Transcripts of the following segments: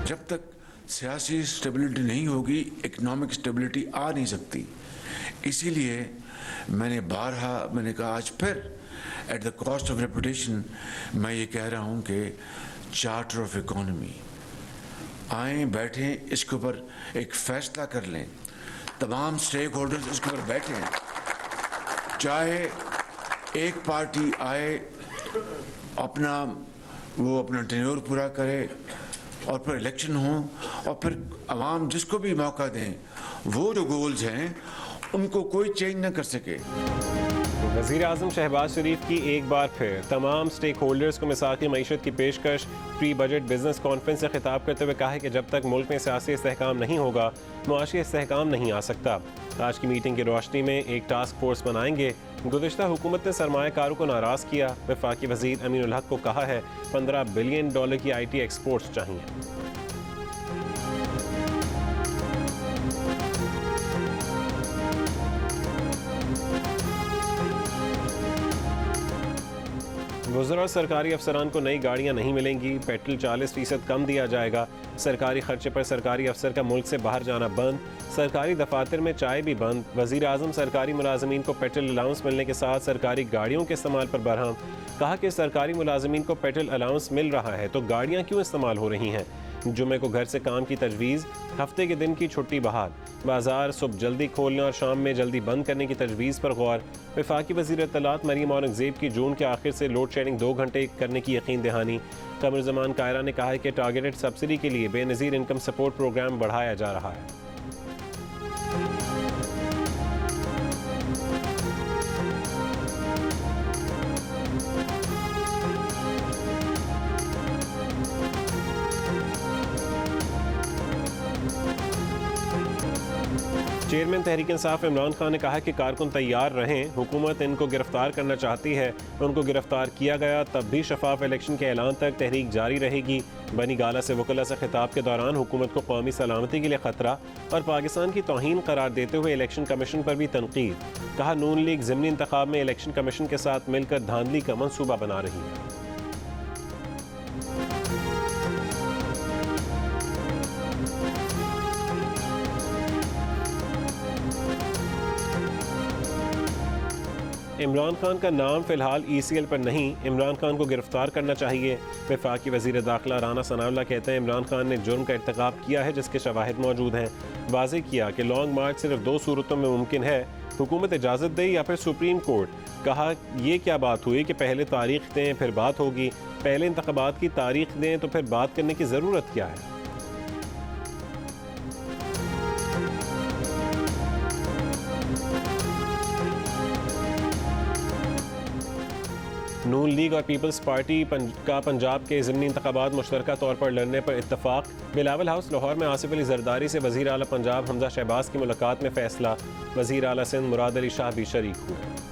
जब तक सियासी स्टेबिलिटी नहीं होगी, इकोनॉमिक स्टेबिलिटी आ नहीं सकती। इसीलिए मैंने कहा आज फिर at the cost of reputation मैं ये कह रहा हूँ कि चार्टर ऑफ इकोनॉमी आए, बैठें, इसके ऊपर एक फैसला कर लें, तमाम स्टेक होल्डर्स इसके ऊपर बैठें, चाहे एक पार्टी आए अपना टेन्योर पूरा करे और फिर इलेक्शन हो और फिर आवाम जिसको भी मौका दें, वो जो गोल्स हैं उनको कोई चेंज ना कर सके। वज़ीर आज़म शहबाज शरीफ की एक बार फिर तमाम स्टेक होल्डर्स को मिसाक़ी मईशत की पेशकश। प्री बजट बिजनेस कॉन्फ्रेंस से खिताब करते हुए कहा है कि जब तक मुल्क में सियासी इस्तेहकाम नहीं होगा, मुआशी इस्तेहकाम नहीं आ सकता। आज की मीटिंग की रोशनी में एक टास्क फोर्स बनाएंगे। गुज़िश्ता हुकूमत ने सरमायाकारों को नाराज़ किया। वफाकी वज़ीर अमीन उल हक को कहा है $15 बिलियन की IT एक्सपोर्ट्स चाहिए। वज़रा और सरकारी अफसरान को नई गाड़ियाँ नहीं मिलेंगी। पेट्रोल 40% कम दिया जाएगा। सरकारी खर्चे पर सरकारी अफसर का मुल्क से बाहर जाना बंद। सरकारी दफातर में चाय भी बंद। वज़ीर आज़म सरकारी मुलाजमीन को पेट्रोल अलाउंस मिलने के साथ सरकारी गाड़ियों के इस्तेमाल पर बरहम। कहा कि सरकारी मुलाजमीन को पेट्रोल अलाउंस मिल रहा है तो गाड़ियाँ क्यों इस्तेमाल हो रही हैं। जुमे को घर से काम की तजवीज़, हफ्ते के दिन की छुट्टी बहाल। बाजार सुबह जल्दी खोलने और शाम में जल्दी बंद करने की तजवीज़ पर गौर। वफाकी वज़ीर इत्तलात मरीम औरंगज़ेब की जून के आखिर से लोड शेडिंग 2 घंटे करने की यकीन दहानी। कमरुज़्ज़मान कायरा ने कहा है कि टारगेटेड सब्सिडी के लिए बेनज़ीर इनकम सपोर्ट प्रोग्राम बढ़ाया जा रहा है। चेयरमैन तहरीक इंसाफ इमरान खान ने कहा कि कारकुन तैयार रहें, हुकूमत इनको गिरफ्तार करना चाहती है। उनको गिरफ्तार किया गया तब भी शफाफ इलेक्शन के ऐलान तक तहरीक जारी रहेगी। बनी गाला से वकला से खिताब के दौरान हुकूमत को कौमी सलामती के लिए खतरा और पाकिस्तान की तौहीन करार देते हुए इलेक्शन कमीशन पर भी तनकीद। कहा नून लीग ज़िमनी इंतखाब में इलेक्शन कमीशन के साथ मिलकर धांधली का मंसूबा बना रही है। इमरान खान का नाम फिलहाल ECL पर नहीं, इमरान खान को गिरफ्तार करना चाहिए। वफाकी वज़ीर दाखिला राना सनाउल्लाह कहते हैं इमरान खान ने जुर्म का इर्तिकाब किया है जिसके शवाहिद मौजूद हैं। वाज़ेह किया कि लॉन्ग मार्च सिर्फ 2 सूरतों में मुमकिन है, हुकूमत इजाज़त दे या फिर सुप्रीम कोर्ट। कहा ये क्या बात हुई कि पहले तारीख दें फिर बात होगी, पहले इंतखाबात की तारीख दें तो फिर बात करने की ज़रूरत क्या है। नून लीग और पीपल्स पार्टी का पंजाब के ज़िमनी इंतखाबात मुश्तरका तौर पर लड़ने पर इत्तफाक। बिलावल हाउस लाहौर में आसिफ अली जरदारी से वज़ीर आला पंजाब हमजा शहबाज की मुलाकात में फ़ैसला। वज़ीर आला सिंध मुराद अली शाह भी शरीक हुए।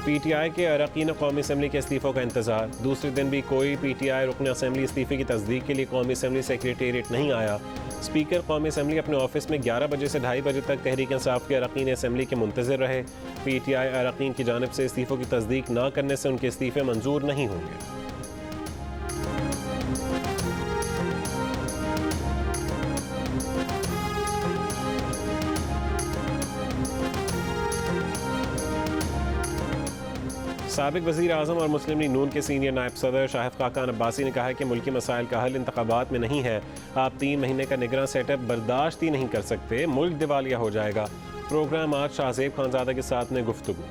PTI के अरकान कौमी असम्बली के इस्तीफ़ों का इंतज़ार। दूसरे दिन भी कोई PTI रुकन असम्बली इस्तीफ़े की तस्दीक के लिए कौमी असम्बली सेक्रेटेरिएट नहीं आया। स्पीकर कौमी असम्बली अपने ऑफिस में 11 बजे से 2:30 बजे तक तहरीक इंसाफ के अरकान असम्बली के मुंतज़िर रहे। PTI अरकान की जानिब से इस्तीफ़ों की तस्दीक न करने से उनके इस्तीफ़े मंजूर नहीं होंगे। साबिक वज़ीर आज़म और मुस्लिम लीग नून के सीनियर नायब सदर शाहिद खाकान अब्बासी ने कहा है कि मुल्की मसाइल का हल इंतखाबात में नहीं है। आप 3 महीने का निगरान सेटअप बर्दाश्त ही नहीं कर सकते, मुल्क दिवालिया हो जाएगा। प्रोग्राम आज शाहज़ेब खानज़ादा के साथ में गुफ्तगू।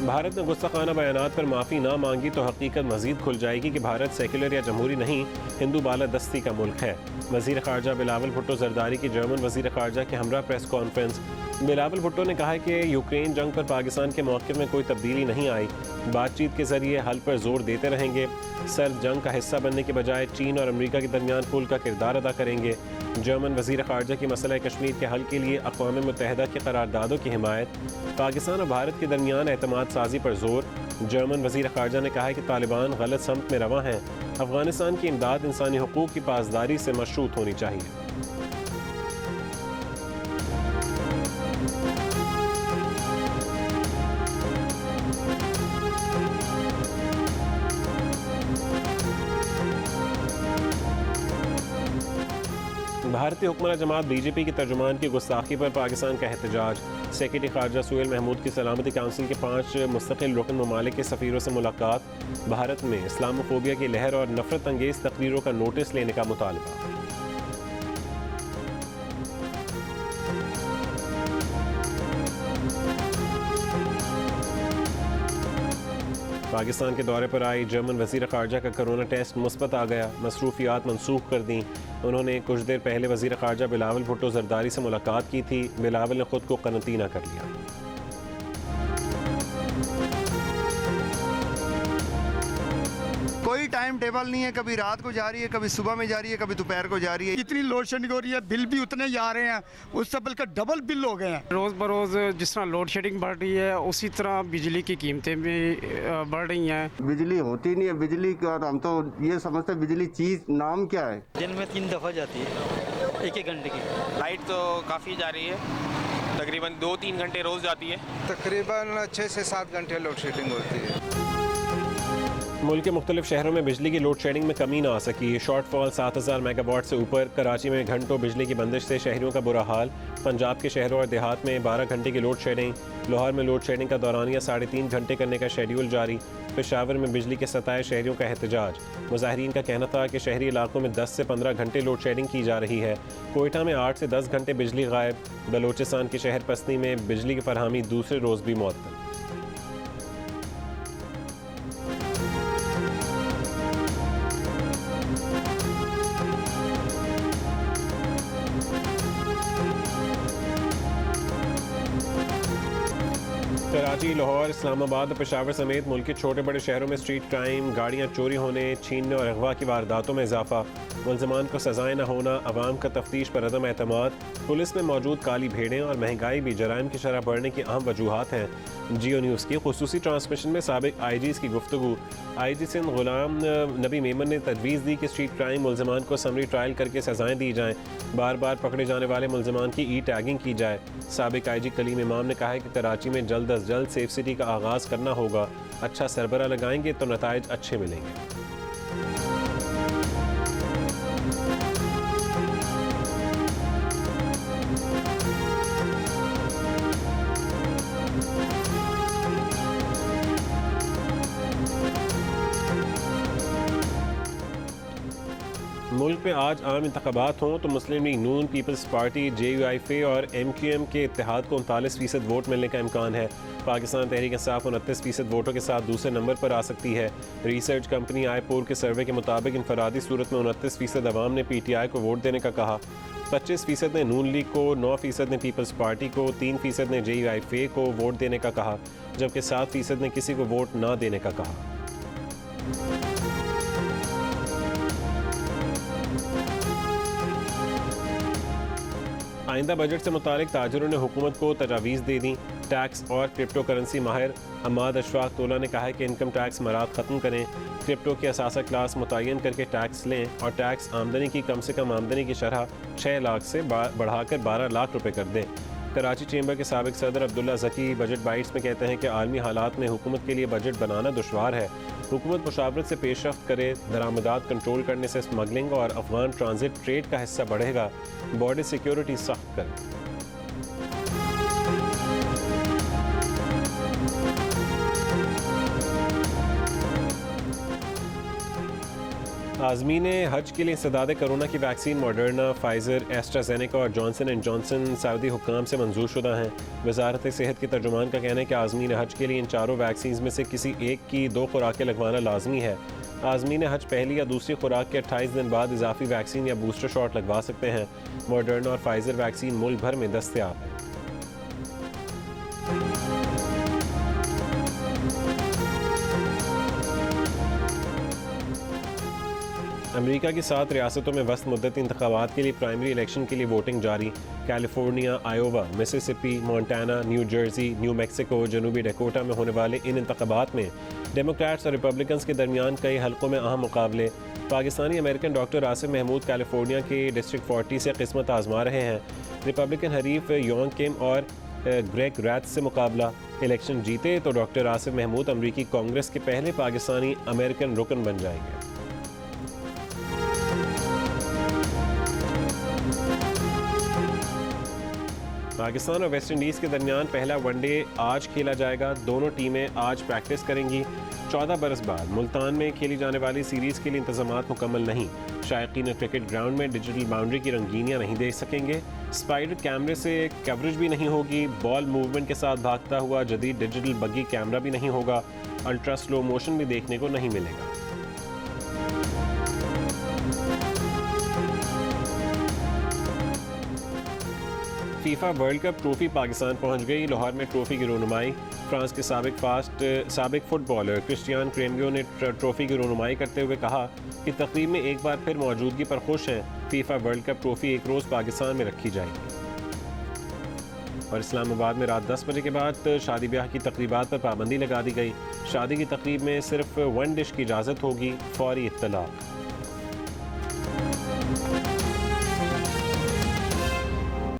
भारत ने गुस्ताखाना बयानात पर माफ़ी ना मांगी तो हकीकत मज़ीद खुल जाएगी कि भारत सेक्युलर या जमहूरी नहीं, हिंदू बालादस्ती का मुल्क है। वज़ीर ख़ारजा बिलावल भुट्टो ज़रदारी की जर्मन वज़ीर ख़ारजा के हमरा प्रेस कॉन्फ्रेंस। बिलावल भुट्टो ने कहा कि यूक्रेन जंग पर पाकिस्तान के मौक़िफ़ में कोई तब्दीली नहीं आई, बातचीत के ज़रिए हल पर जोर देते रहेंगे। सर्द जंग का हिस्सा बनने के बजाय चीन और अमेरिका के दरमियान पुल का किरदार अदा करेंगे। जर्मन वज़ीर ख़ारजा की मसला कश्मीर के हल के लिए अक़वाम मुत्तहिदा के करारदादों की हिमायत। पाकिस्तान और भारत के दरमियान एतमाद साजी पर जोर। जर्मन वज़ीर ख़ारजा ने कहा कि तालिबान गलत समत में रवां हैं। अफ़गानिस्तान की इमदाद इंसानी हुकूक़ की पासदारी से मशरूत होनी चाहिए। भारतीय हुक्मरान जमात बीजेपी के तर्जुमान की गुस्ताखी पर पाकिस्तान का एहतजाज। सेक्रेटरी खारजा सुहेल महमूद की सलामती काउंसिल के 5 मुस्तकिल रुकन ममालिक के सफ़ीरों से मुलाकात। भारत में इस्लामोफोबिया की लहर और नफरत अंगेज़ तकरीरों का नोटिस लेने का मुतालबा। पाकिस्तान के दौरे पर आई जर्मन वज़ीर ख़ारजा का कोरोना टेस्ट मुस्बत आ गया, मसरूफियात मनसूख कर दी। उन्होंने कुछ देर पहले वज़ीर ख़ारजा बिलावल भुट्टो ज़रदारी से मुलाकात की थी। बिलावल ने खुद को करंतना कर लिया। कोई टाइम टेबल नहीं है, कभी रात को जा रही है, कभी सुबह में जा रही है, कभी दोपहर को जा रही है। इतनी लोड शेडिंग हो रही है, बिल भी उतने ही आ रहे हैं, उससे बल्कि डबल बिल हो गए हैं। रोज़ बरोज़ जिस तरह लोड शेडिंग बढ़ रही है उसी तरह बिजली की कीमतें भी बढ़ रही हैं। बिजली होती नहीं है, बिजली का हम तो ये समझते हैं बिजली चीज़ नाम क्या है। दिन में 3 दफ़ा जाती है, एक घंटे की। लाइट तो काफ़ी जा रही है, तकरीबन 2-3 घंटे रोज़ जाती है। तकरीबन 6 से 7 घंटे लोड शेडिंग होती है। मुल्क के मुख्तलिफ शहरों में बिजली की लोड शेडिंग में कमी ना आ सकी। शॉर्टफॉल 7000 मेगावाट से ऊपर। कराची में घंटों बिजली की बंदिश से शहरियों का बुरा हाल। पंजाब के शहरों और देहात में 12 घंटे की लोड शेडिंग। लाहौर में लोड शेडिंग का दौरानिया 3.5 घंटे करने का शेड्यूल जारी। पेशावर में बिजली के सताए शहरियों का एहतजाज। मुजाहिरीन का कहना था कि शहरी इलाकों में 10 से 15 घंटे लोड शेडिंग की जा रही है। कोयटा में 8 से 10 घंटे बिजली गायब। बलोचिस्तान के शहर पसनी में बिजली की फरहमी दूसरे रोज़ भी मुअत्तल। कराची, लाहौर, इस्लामाबाद और पेशावर समेत मुल्क के छोटे बड़े शहरों में स्ट्रीट क्राइम, गाड़ियाँ चोरी होने, छीनने और अगवा की वारदातों में इजाफा। मुलजमान को सजाएं न होना, अवाम का तफ्तीश पर अदम एतमाद, पुलिस में मौजूद काली भेड़ें और महंगाई भी जराइम की शरह बढ़ने की अहम वजूहात हैं। जियो न्यूज़ की खुसूसी ट्रांसमिशन में साबिक IGs की गुफ्तगू। IG सिंध गुलाम नबी मेमन ने तजवीज़ दी कि स्ट्रीट क्राइम मुलजमान को समरी ट्रायल करके सजाएं दी जाएँ। बार बार पकड़े जाने वाले मुलजमान की टैगिंग की जाए। साबिक IG कलीम इमाम ने कहा है कि कराची में जल्द अज जल्द सेफ सिटी का आगाज़ करना होगा। अच्छा सरबरा लगाएंगे तो नताइज अच्छे मिलेंगे। मुल्क में आज आम इंतखाबात हों तो मुस्लिम लीग नून, पीपल्स पार्टी, JUIF और MQM के इत्तेहाद को 39% वोट मिलने का इम्कान है। पाकिस्तान तहरीक इंसाफ 29% वोटों के साथ दूसरे नंबर पर आ सकती है। रिसर्च कंपनी आईपोर के सर्वे के मुताबिक इनफरादी सूरत में 29% अवाम ने PTI को वोट देने का कहा। 25% ने नून लीग को, 9% ने पीपल्स पार्टी को, 3% ने JUIF को वोट देने का कहा, जबकि 7% ने किसी को वोट ना देने का कहा। आइंदा बजट से मुतालिक ताजरों ने हुकूमत को तजावीज़ दे दी। टैक्स और क्रिप्टो करेंसी माहिर अहमद अशफाक तोला ने कहा है कि इनकम टैक्स मराद ख़त्म करें, क्रिप्टो की असासा क्लास मुतय्यन करके टैक्स लें और टैक्स आमदनी की कम से कम आमदनी की शरह 6 लाख से बढ़ाकर 12 लाख रुपए कर दें। कराची चेंबर के साबिक सदर अब्दुल्ला ज़की बजट बाइट्स में कहते हैं कि आलमी हालात में हुकूमत के लिए बजट बनाना दुश्वार है। हुकूमत मुशावरत से पेशरफ्त करे, दरामदात कंट्रोल करने से स्मगलिंग और अफगान ट्रांजिट ट्रेड का हिस्सा बढ़ेगा, बॉर्डर सिक्योरिटी सख्त करें। आज़मीन हज के लिए इंसदाद कोरोना की वैक्सीन मॉडर्ना, फाइज़र, एस्ट्राजेनेका और जॉनसन एंड जॉनसन सऊदी हुक्काम से मंजूर शुदा हैं। वजारत सेहत के तर्जुमान का कहना है कि आज़मीन हज के लिए इन चारों वैक्सीन में से किसी एक की 2 खुराकें लगवाना लाजमी है। आज़मीन हज पहली या दूसरी खुराक के 28 दिन बाद इजाफी वैक्सीन या बूस्टर शॉट लगवा सकते हैं। मॉडर्ना और फाइज़र वैक्सीन मुल्क भर में दस्तयाब है। अमेरिका की 7 रियासतों में वस्त मुद्दत इंतखाबात के लिए प्राइमरी इलेक्शन के लिए वोटिंग जारी। California, Iowa, Mississippi, Montana, New Jersey, New Mexico, जनूबी डकोटा में होने वाले इन इंतखाबात में डेमोक्रेट्स और रिपब्लिकन्स के दरमियान कई हलकों में अहम मुकाबले। Pakistani American doctor Asif Mahmood California के डिस्ट्रिक्ट 40 से किस्मत आजमा रहे हैं। रिपब्लिकन हरीफ योंग किम और ग्रेग रैथ से मुकाबला। इलेक्शन जीते तो डॉक्टर आसिफ महमूद अमरीकी कांग्रेस के पहले पाकिस्तानी अमेरिकन रुकन बन जाएंगे। पाकिस्तान और वेस्ट इंडीज़ के दरमियान पहला वनडे आज खेला जाएगा। दोनों टीमें आज प्रैक्टिस करेंगी। 14 बरस बाद मुल्तान में खेली जाने वाली सीरीज़ के लिए इंतजामात मुकम्मल नहीं। शायकीन क्रिकेट ग्राउंड में डिजिटल बाउंड्री की रंगीनियाँ नहीं देख सकेंगे। स्पाइडर कैमरे से कवरेज भी नहीं होगी। बॉल मूवमेंट के साथ भागता हुआ जदीद डिजिटल बग्गी कैमरा भी नहीं होगा। अल्ट्रा स्लो मोशन भी देखने को नहीं मिलेगा। FIFA world cup trophy Pakistan पहुंच गई। लाहौर में ट्रॉफी की रोनुमाई। फ्रांस के साबिक फुटबॉलर क्रिस्टियान क्रेमियो ने ट्रॉफी की रोनुमाई करते हुए कहा कि तकरीब में एक बार फिर मौजूदगी पर खुश हैं। फीफा वर्ल्ड कप ट्रॉफी एक रोज़ पाकिस्तान में रखी जाएगी। और इस्लामाबाद में रात 10 बजे के बाद शादी ब्याह की तकरीबात पर पाबंदी लगा दी गई। शादी की तकरीब में सिर्फ 1 डिश की इजाज़त होगी। फौरी इत्तला।